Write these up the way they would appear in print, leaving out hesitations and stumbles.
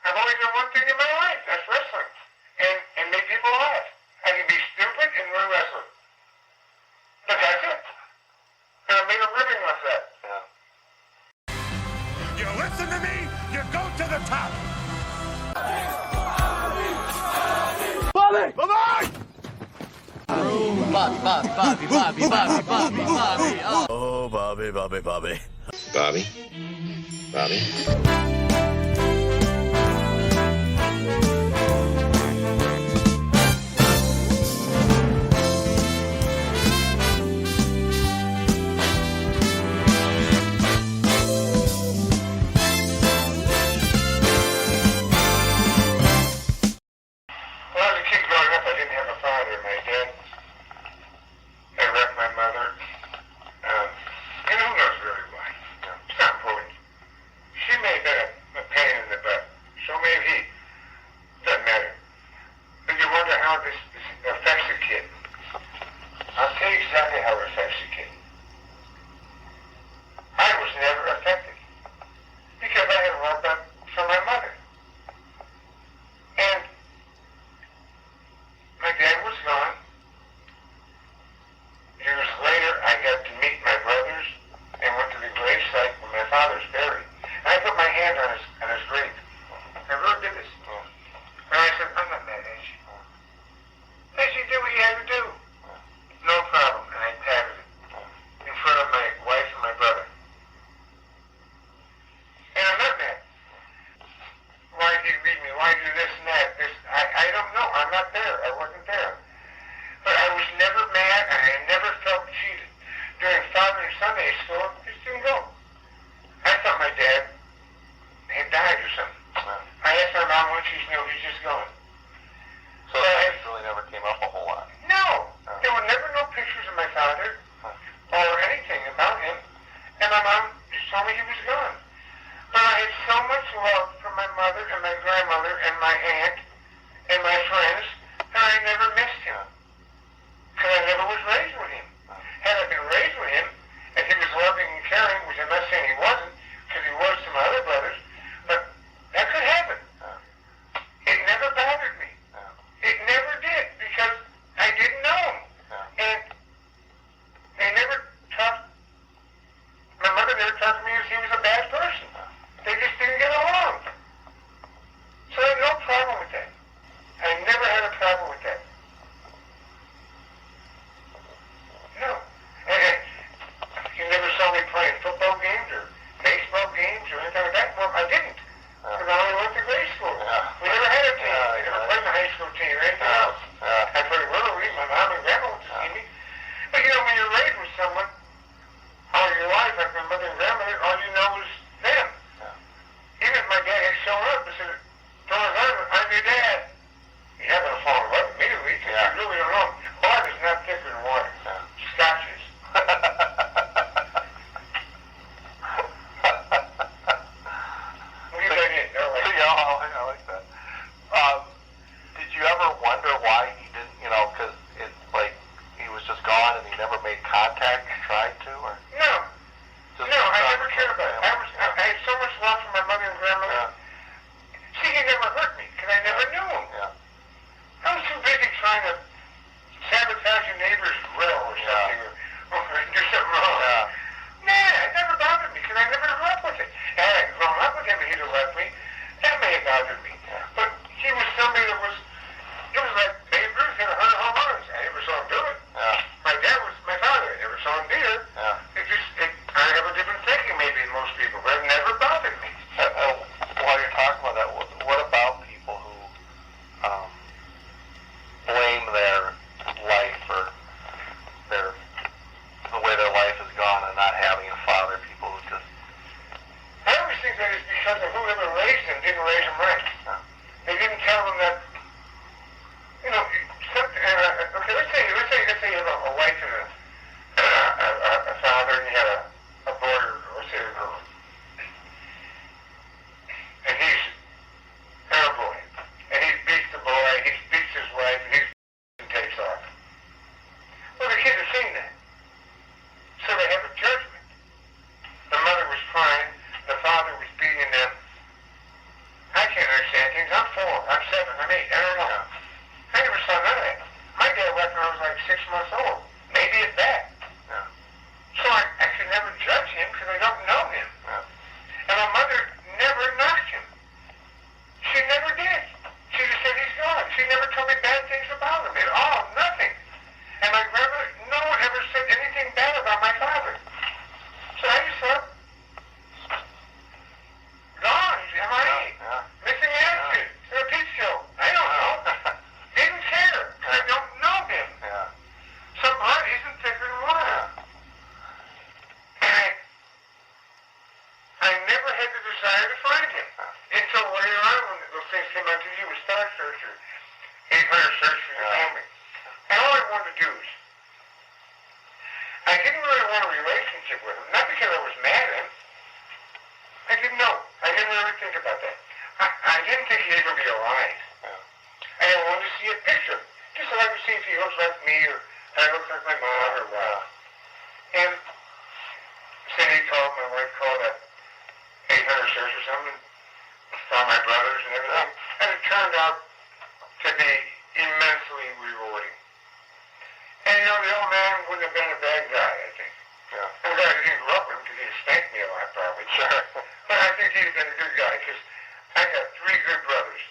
I've only done one thing in my life. That's wrestling. And make people laugh. I can be stupid and we're wrestling. But that's it. And I made a living off that. Yeah. You listen to me, you go to the top. Bobby! Bye-bye! Bobby. Oh, Bobby. Bobby? When I was a kid growing up, I didn't have a father. My dad had left my mother. And who knows really why. It's not important. She may have been a pain in the butt. So may have he. Doesn't matter. But you wonder how this affects a kid. I'll tell you exactly how it affects a kid. I was never affected. Because I had love from my mother. And my dad was gone. Years later, I got to meet my brothers and went to the gravesite where my father's buried. And I put my hand on his grave. I really did this. And I said, I'm not mad at you. I said, you did what you had to do. No problem. And I patted it in front of my wife and my brother. And I'm not mad. Why did he leave me? Why do this and that? I don't know. I'm not there. I wasn't there. But I was never mad, and I never felt cheated. During Father and Sunday school, I just didn't go. I thought my dad had died or something. I asked my mom when she's new, he's just gone. So it really never came up a whole lot. No! There were never no pictures of my father or anything about him. And my mom just told me he was gone. But I had so much love for my mother and my grandmother and my aunt and my friends that I never missed him. Because I never was raised with him. Had I been raised with him, and he was loving and caring, which I'm not saying he wasn't, because he was to my other brothers, but that could happen. It never bothered me. It never did, because I didn't know him. And they never talked, my mother never talked to me as he was a bad person. They just didn't get along. So I had no problem with that. I never had a problem with that. No. And you never saw me playing football games or baseball games or anything like that. Well, I didn't. Because I only went to grade school. We never had a team. We never played in a high school team or anything else. I played Little League. My mom and grandma went to see me. But you know, when you're raised with someone all your life, like my mother and grandmother, all you know is them. Even if my dad had shown up and said, I'm your dad. You haven't fallen in love immediately because you really don't know. Blood is not thicker than water. Scotch is. Leave that in. I like that. Did you ever wonder why he didn't, because it's like he was just gone and he never made contact, tried to, or? No. No, I never cared about it. I had so much love for my mother and grandmother. See, he never hurt me because I never knew him. I was too busy trying to sabotage your neighbor's grill or something, or do something wrong. Nah, it never bothered me because I never grew up with it. And I had grown up with him and he'd have left me. That may have bothered me. But he was somebody that was, it was like Babe Ruth hit 100 home runs. I never saw him do it. My dad was my father. I never saw him do it. I have a different thinking maybe than most people, but it never bothered me. While you're talking about that, what about people who blame their life or the way their life has gone and not having a father? People who just... I always think that it's because of whoever raised them didn't raise them right. They didn't tell them that, okay, let's say you have a wife and a father and you have a boy, or let's say a girl. I'm 8. I don't know. I never saw none of that. My dad left when I was like 6 months old. Maybe at that. Yeah. So I could never judge him because I don't know him. Yeah. And my mother never knocked him. She never did. She just said he's gone. She never told me bad things about him at all. Nothing. And my grandmother, no one ever said anything bad about my father. So I just thought, gone. He's MIA. Yeah. Missing in action. To a peep show. I don't know. Didn't care. I don't know him. Yeah. Some blood isn't thicker than water. And I never had the desire to find him. Until later on when those things came on TV with Star Search or 800 Search for your family. And all I wanted to do is, I didn't really want a relationship with him. Not because I was mad at him. I didn't know. I didn't really think about that. I didn't think he'd even be alive. And I wanted to see a picture. Just so I could see if he looks like me or if I look like my mom or what. And Cindy called, my wife called at 800 Search or something. Found my brothers and everything. And it turned out to be immensely rewarding. And you know, the old man wouldn't have been a bad guy, I think. Yeah. I'm glad I didn't grow up with him because he'd spanked me a lot, probably. Sure. But I think he'd have been a good guy because I got 3 good brothers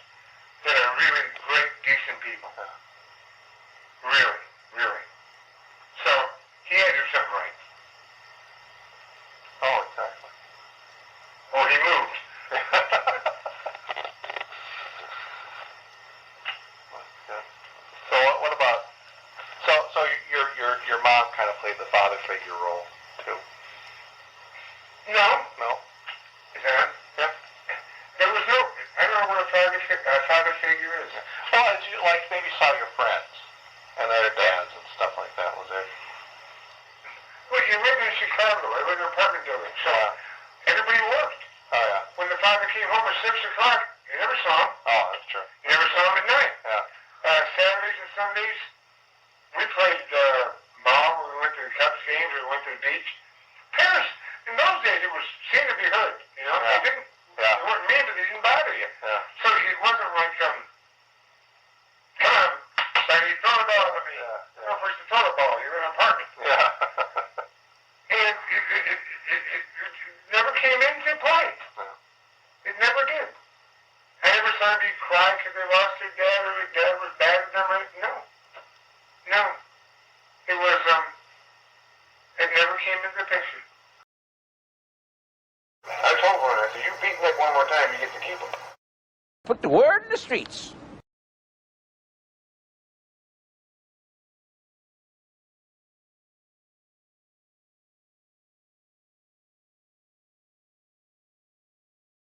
that are really great, decent people. Really, really. So, he had to do something right. Oh, exactly. Or he moved. So what about? So your mom kind of played the father figure role too. No. No. Is that? Yeah. There was no. I don't know what a father figure is. Well, as you like maybe saw your friends and their dads and stuff like that. Was there? Well, you lived in Chicago. I lived in an apartment building, so everybody worked. Oh yeah. When the father came home at 6 o'clock, you never saw him. Oh, that's true. You never saw him at night. Yeah. Saturdays and Sundays, we played ball. We went to the Cubs games. We went to the beach. Parents, in those days, it was seen to be heard. You know, Yeah. they didn't. Yeah. They weren't mean, but they didn't bother you. Yeah. So it wasn't like come on, Sonny, throw the ball to me. Yeah. No, first to throw the ball. You're in an apartment. Yeah. And it never came into play. It never did. I never saw anybody cry because they lost their dad or their dad was bad at them. No. No. It was, it never came into the picture. I told one, I said, you beat Nick one more time, you get to keep him. Put the word in the streets.